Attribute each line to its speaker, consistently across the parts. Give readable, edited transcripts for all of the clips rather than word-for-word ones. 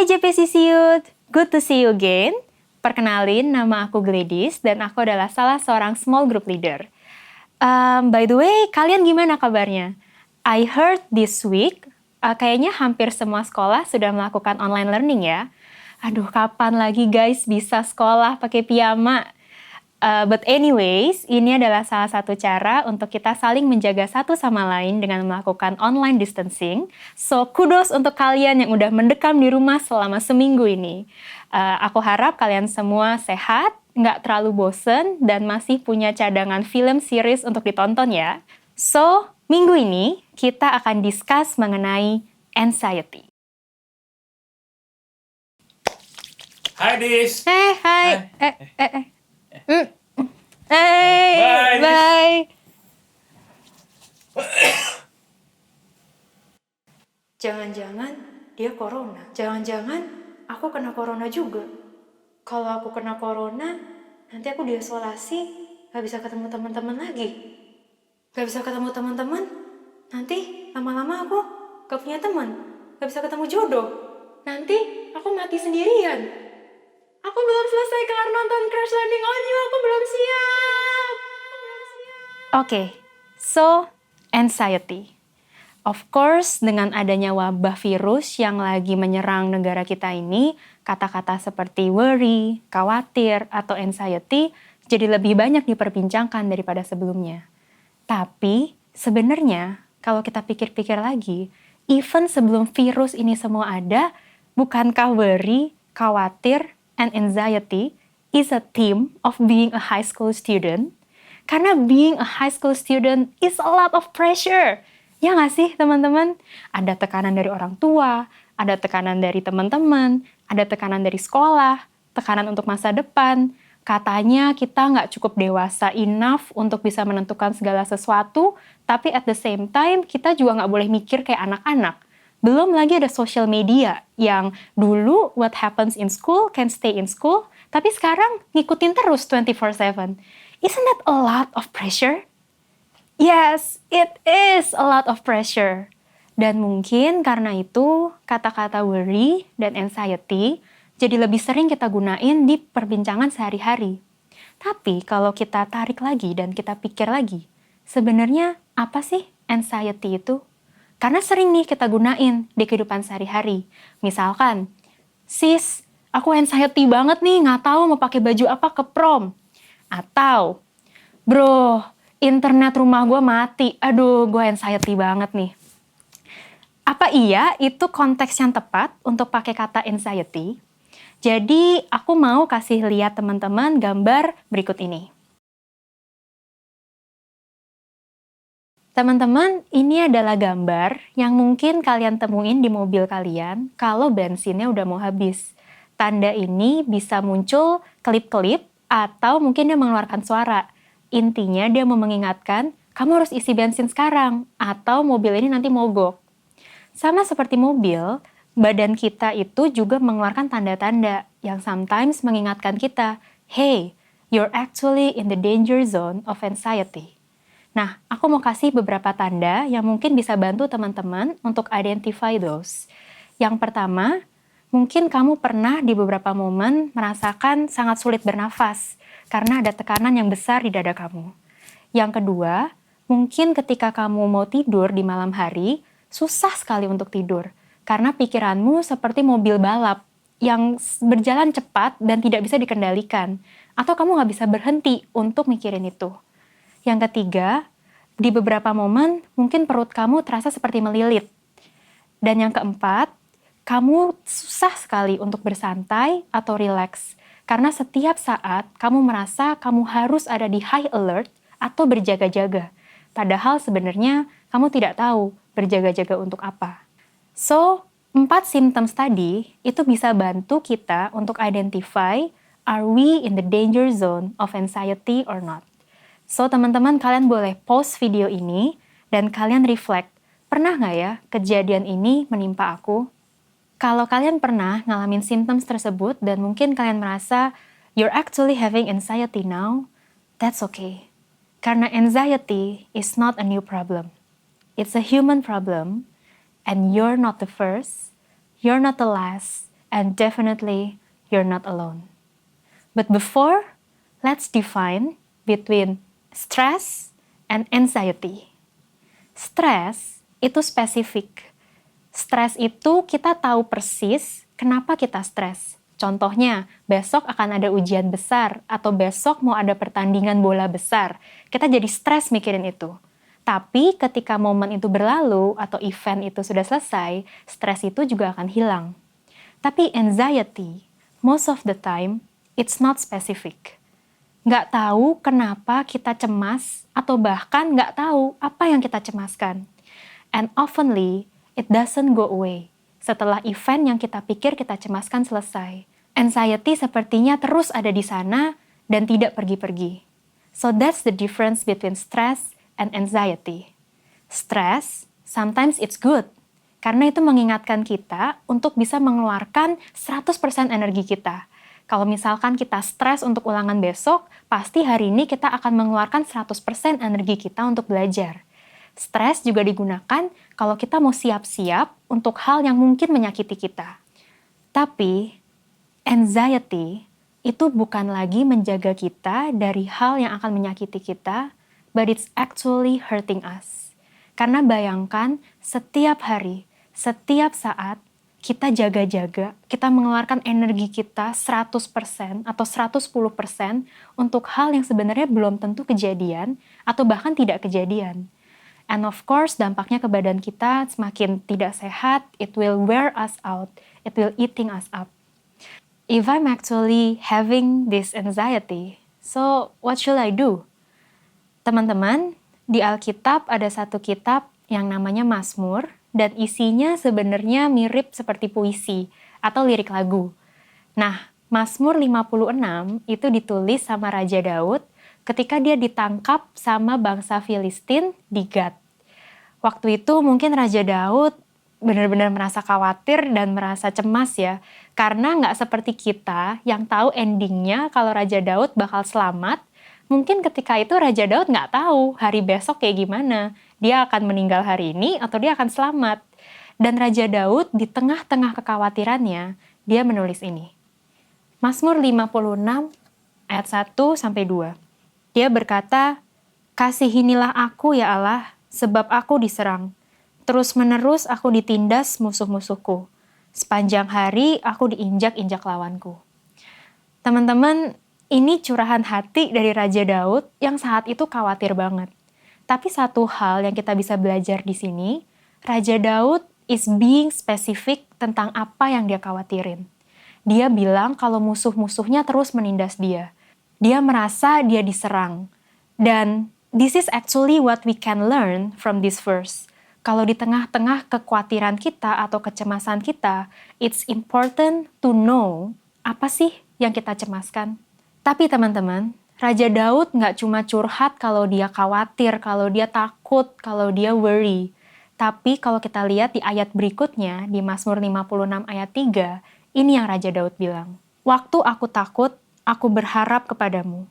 Speaker 1: Hai JPCC Youth, good to see you again. Perkenalin, nama aku Gladys dan aku adalah salah seorang small group leader. By the way, kalian gimana kabarnya? I heard this week, kayaknya hampir semua sekolah sudah melakukan online learning ya. Aduh, kapan lagi guys bisa sekolah pakai piyama? But anyways, ini adalah salah satu cara untuk kita saling menjaga satu sama lain dengan melakukan online distancing. So, kudos untuk kalian yang udah mendekam di rumah selama seminggu ini. Aku harap kalian semua sehat, nggak terlalu bosen, dan masih punya cadangan film series untuk ditonton ya. So, minggu ini kita akan discuss mengenai anxiety.
Speaker 2: Hai Dis.
Speaker 1: Hai. Bye. Jangan-jangan dia corona. Jangan-jangan aku kena corona juga. Kalau aku kena corona, nanti aku diisolasi, gak bisa ketemu teman-teman lagi. Gak bisa ketemu teman-teman, nanti lama-lama aku gak punya teman. Gak bisa ketemu jodoh. Nanti aku mati sendirian. Aku belum selesai kelar nonton Crash Landing on You, aku belum siap. Oke, so anxiety. Of course, dengan adanya wabah virus yang lagi menyerang negara kita ini, kata-kata seperti worry, khawatir, atau anxiety jadi lebih banyak diperbincangkan daripada sebelumnya. Tapi sebenarnya kalau kita pikir-pikir lagi, even sebelum virus ini semua ada, bukankah worry, khawatir, and anxiety is a theme of being a high school student? Karena being a high school student is a lot of pressure. Ya nggak sih teman-teman? Ada tekanan dari orang tua, ada tekanan dari teman-teman, ada tekanan dari sekolah, tekanan untuk masa depan. Katanya kita nggak cukup dewasa enough untuk bisa menentukan segala sesuatu, tapi at the same time kita juga nggak boleh mikir kayak anak-anak. Belum lagi ada social media yang dulu what happens in school can stay in school, tapi sekarang ngikutin terus 24/7. Isn't that a lot of pressure? Yes, it is a lot of pressure. Dan mungkin karena itu kata-kata worry dan anxiety jadi lebih sering kita gunain di perbincangan sehari-hari. Tapi kalau kita tarik lagi dan kita pikir lagi, sebenarnya apa sih anxiety itu? Karena sering nih kita gunain di kehidupan sehari-hari. Misalkan, sis, aku anxiety banget nih, nggak tahu mau pakai baju apa ke prom. Atau, bro, internet rumah gue mati, aduh gue anxiety banget nih. Apa iya itu konteks yang tepat untuk pakai kata anxiety? Jadi aku mau kasih lihat teman-teman gambar berikut ini. Teman-teman, ini adalah gambar yang mungkin kalian temuin di mobil kalian kalau bensinnya udah mau habis. Tanda ini bisa muncul kelip-kelip atau mungkin dia mengeluarkan suara. Intinya dia mau mengingatkan, kamu harus isi bensin sekarang atau mobil ini nanti mogok. Sama seperti mobil, badan kita itu juga mengeluarkan tanda-tanda yang sometimes mengingatkan kita, hey, you're actually in the danger zone of anxiety. Nah, aku mau kasih beberapa tanda yang mungkin bisa bantu teman-teman untuk identify those. Yang pertama, mungkin kamu pernah di beberapa momen merasakan sangat sulit bernafas karena ada tekanan yang besar di dada kamu. Yang kedua, mungkin ketika kamu mau tidur di malam hari, susah sekali untuk tidur karena pikiranmu seperti mobil balap yang berjalan cepat dan tidak bisa dikendalikan. Atau kamu nggak bisa berhenti untuk mikirin itu. Yang ketiga, di beberapa momen mungkin perut kamu terasa seperti melilit. Dan yang keempat, kamu susah sekali untuk bersantai atau relax. Karena setiap saat kamu merasa kamu harus ada di high alert atau berjaga-jaga. Padahal sebenarnya kamu tidak tahu berjaga-jaga untuk apa. So, 4 symptoms tadi itu bisa bantu kita untuk identify are we in the danger zone of anxiety or not. So, teman-teman kalian boleh pause video ini dan kalian reflect, pernah nggak ya kejadian ini menimpa aku? Kalau kalian pernah ngalamin symptoms tersebut dan mungkin kalian merasa you're actually having anxiety now, that's okay. Karena anxiety is not a new problem. It's a human problem, and you're not the first, you're not the last, and definitely you're not alone. But before, let's define between stress and anxiety. Stress itu spesifik. Stres itu kita tahu persis kenapa kita stres. Contohnya, besok akan ada ujian besar atau besok mau ada pertandingan bola besar. Kita jadi stres mikirin itu. Tapi ketika momen itu berlalu atau event itu sudah selesai, stres itu juga akan hilang. Tapi anxiety, most of the time, it's not specific. Nggak tahu kenapa kita cemas atau bahkan nggak tahu apa yang kita cemaskan. And oftenly, it doesn't go away setelah event yang kita pikir kita cemaskan selesai. Anxiety sepertinya terus ada di sana dan tidak pergi-pergi. So that's the difference between stress and anxiety. Stress, sometimes it's good, karena itu mengingatkan kita untuk bisa mengeluarkan 100% energi kita. Kalau misalkan kita stres untuk ulangan besok, pasti hari ini kita akan mengeluarkan 100% energi kita untuk belajar. Stres juga digunakan kalau kita mau siap-siap untuk hal yang mungkin menyakiti kita. Tapi, anxiety itu bukan lagi menjaga kita dari hal yang akan menyakiti kita, but it's actually hurting us. Karena bayangkan setiap hari, setiap saat, kita jaga-jaga, kita mengeluarkan energi kita 100% atau 110% untuk hal yang sebenarnya belum tentu kejadian atau bahkan tidak kejadian. And of course, dampaknya ke badan kita semakin tidak sehat, it will wear us out, it will eating us up. If I'm actually having this anxiety, so what should I do? Teman-teman, di Alkitab ada satu kitab yang namanya Mazmur, dan isinya sebenarnya mirip seperti puisi atau lirik lagu. Nah, Mazmur 56 itu ditulis sama Raja Daud ketika dia ditangkap sama bangsa Filistin di Gat. Waktu itu mungkin Raja Daud benar-benar merasa khawatir dan merasa cemas ya, karena nggak seperti kita yang tahu endingnya kalau Raja Daud bakal selamat. Mungkin ketika itu Raja Daud nggak tahu hari besok kayak gimana, dia akan meninggal hari ini atau dia akan selamat. Dan Raja Daud di tengah-tengah kekhawatirannya, dia menulis ini. Mazmur 56 ayat 1-2. Dia berkata, "Kasihinilah aku ya Allah, sebab aku diserang. Terus-menerus aku ditindas musuh-musuhku. Sepanjang hari aku diinjak-injak lawanku." Teman-teman, ini curahan hati dari Raja Daud yang saat itu khawatir banget. Tapi satu hal yang kita bisa belajar di sini, Raja Daud is being specific tentang apa yang dia khawatirin. Dia bilang kalau musuh-musuhnya terus menindas dia. Dia merasa dia diserang. Dan this is actually what we can learn from this verse. Kalau di tengah-tengah kekhawatiran kita atau kecemasan kita, it's important to know apa sih yang kita cemaskan. Tapi teman-teman, Raja Daud nggak cuma curhat kalau dia khawatir, kalau dia takut, kalau dia worry. Tapi kalau kita lihat di ayat berikutnya, di Mazmur 56 ayat 3, ini yang Raja Daud bilang. "Waktu aku takut, aku berharap kepadamu.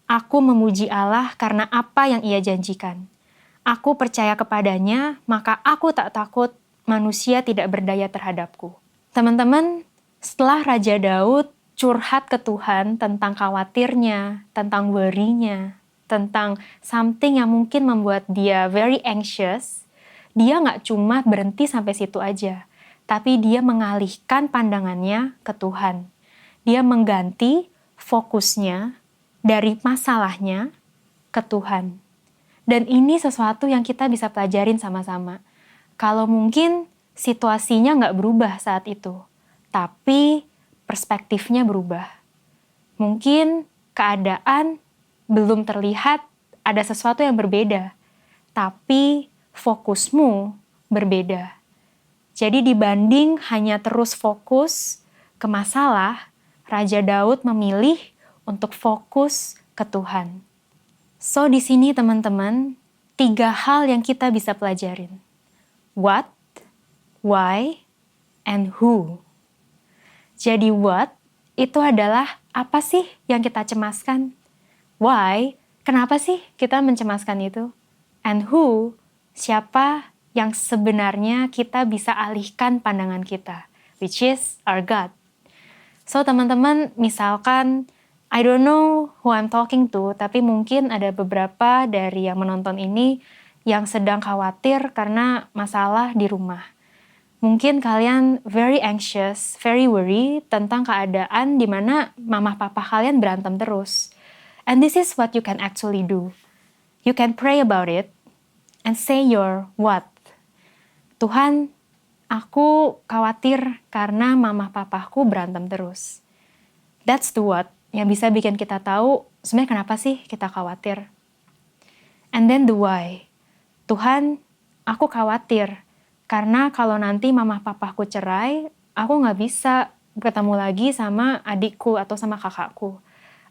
Speaker 1: Aku memuji Allah karena apa yang Ia janjikan. Aku percaya kepadanya, maka aku tak takut, manusia tidak berdaya terhadapku." Teman-teman, setelah Raja Daud curhat ke Tuhan tentang khawatirnya, tentang worry-nya, tentang something yang mungkin membuat dia very anxious, dia nggak cuma berhenti sampai situ aja, tapi dia mengalihkan pandangannya ke Tuhan. Dia mengganti fokusnya dari masalahnya ke Tuhan. Dan ini sesuatu yang kita bisa pelajarin sama-sama. Kalau mungkin situasinya nggak berubah saat itu, tapi perspektifnya berubah. Mungkin keadaan belum terlihat ada sesuatu yang berbeda, tapi fokusmu berbeda. Jadi dibanding hanya terus fokus ke masalah, Raja Daud memilih untuk fokus ke Tuhan. So di sini teman-teman, 3 hal yang kita bisa pelajarin. What, why, and who. Jadi what itu adalah apa sih yang kita cemaskan? Why, kenapa sih kita mencemaskan itu? And who, siapa yang sebenarnya kita bisa alihkan pandangan kita, which is our God. So teman-teman, misalkan I don't know who I'm talking to, tapi mungkin ada beberapa dari yang menonton ini yang sedang khawatir karena masalah di rumah. Mungkin kalian very anxious, very worry tentang keadaan di mana mama papa kalian berantem terus. And this is what you can actually do. You can pray about it and say your what? Tuhan, aku khawatir karena mama papaku berantem terus. That's the what yang bisa bikin kita tahu sebenarnya kenapa sih kita khawatir. And then the why. Tuhan, aku khawatir karena kalau nanti mama papaku cerai, aku nggak bisa ketemu lagi sama adikku atau sama kakakku.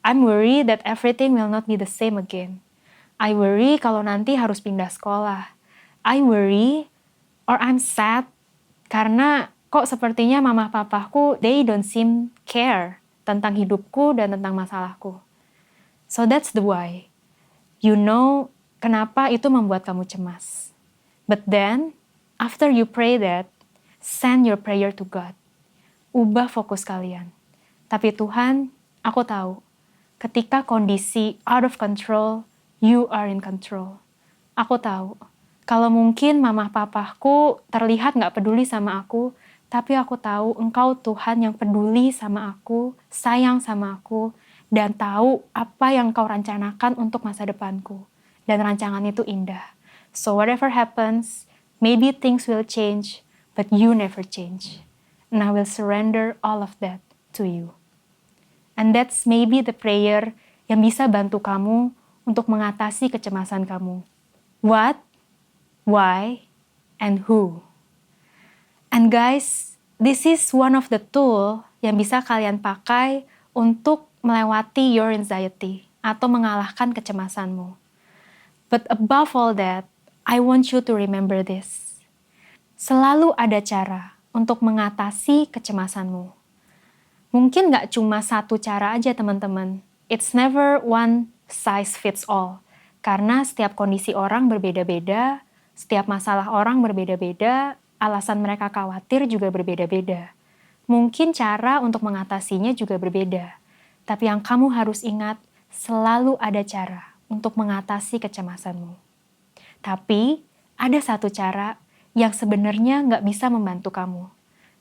Speaker 1: I'm worried that everything will not be the same again. I worry kalau nanti harus pindah sekolah. I worry or I'm sad karena kok sepertinya mama papaku, they don't seem care tentang hidupku dan tentang masalahku. So that's the why. You know kenapa itu membuat kamu cemas. But then, after you pray that, send your prayer to God. Ubah fokus kalian. Tapi Tuhan, aku tahu, ketika kondisi out of control, you are in control. Aku tahu, kalau mungkin mama papaku terlihat gak peduli sama aku, tapi aku tahu Engkau Tuhan yang peduli sama aku, sayang sama aku, dan tahu apa yang Engkau rencanakan untuk masa depanku. Dan rancangan itu indah. So whatever happens, maybe things will change, but you never change. And I will surrender all of that to you. And that's maybe the prayer yang bisa bantu kamu untuk mengatasi kecemasan kamu. What, why, and who. And guys, this is one of the tool yang bisa kalian pakai untuk melewati your anxiety atau mengalahkan kecemasanmu. But above all that, I want you to remember this. Selalu ada cara untuk mengatasi kecemasanmu. Mungkin gak cuma satu cara aja teman-teman. It's never one size fits all. Karena setiap kondisi orang berbeda-beda, setiap masalah orang berbeda-beda, alasan mereka khawatir juga berbeda-beda. Mungkin cara untuk mengatasinya juga berbeda. Tapi yang kamu harus ingat, selalu ada cara untuk mengatasi kecemasanmu. Tapi ada satu cara yang sebenarnya nggak bisa membantu kamu.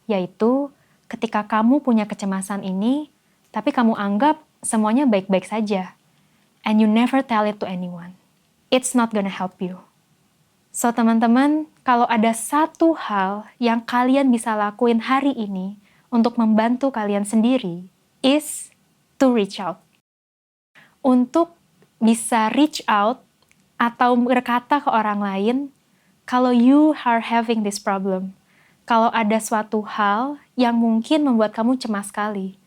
Speaker 1: Yaitu ketika kamu punya kecemasan ini, tapi kamu anggap semuanya baik-baik saja. And you never tell it to anyone. It's not gonna help you. So teman-teman, kalau ada satu hal yang kalian bisa lakuin hari ini untuk membantu kalian sendiri, is to reach out. Untuk bisa reach out atau berkata ke orang lain, kalau you are having this problem, kalau ada suatu hal yang mungkin membuat kamu cemas sekali,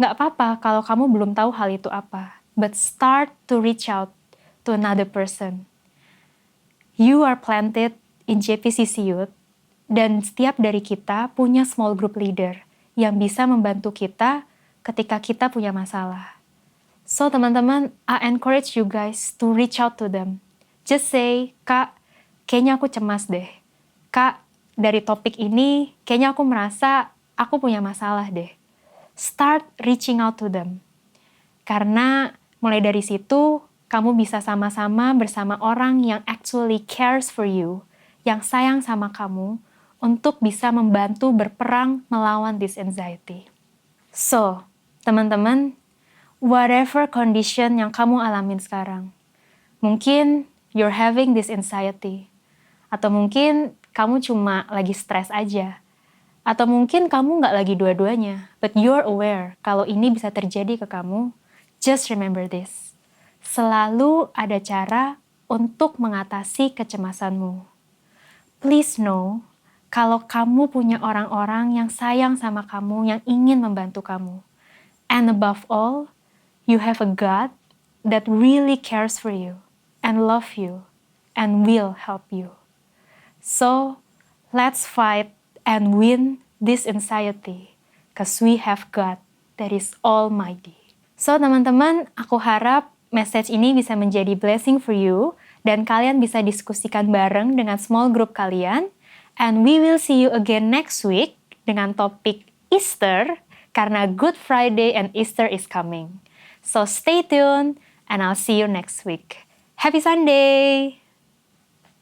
Speaker 1: nggak apa-apa kalau kamu belum tahu hal itu apa, but start to reach out to another person. You are planted in JPCC Youth, dan setiap dari kita punya small group leader yang bisa membantu kita ketika kita punya masalah. So teman-teman, I encourage you guys to reach out to them. Just say, Kak, kayaknya aku cemas deh. Kak, dari topik ini, kayaknya aku merasa aku punya masalah deh. Start reaching out to them. Karena mulai dari situ, kamu bisa sama-sama bersama orang yang actually cares for you, yang sayang sama kamu, untuk bisa membantu berperang melawan this anxiety. So, teman-teman, whatever condition yang kamu alamin sekarang, mungkin you're having this anxiety, atau mungkin kamu cuma lagi stres aja, atau mungkin kamu nggak lagi dua-duanya, but you're aware kalau ini bisa terjadi ke kamu. Just remember this. Selalu ada cara untuk mengatasi kecemasanmu. Please know, kalau kamu punya orang-orang yang sayang sama kamu, yang ingin membantu kamu. And above all, you have a God that really cares for you, and love you, and will help you. So, let's fight and win this anxiety, because we have God that is almighty. So, teman-teman, aku harap message ini bisa menjadi blessing for you, dan kalian bisa diskusikan bareng dengan small group kalian. And we will see you again next week dengan topik Easter, karena Good Friday and Easter is coming. So stay tuned and I'll see you next week. Happy Sunday!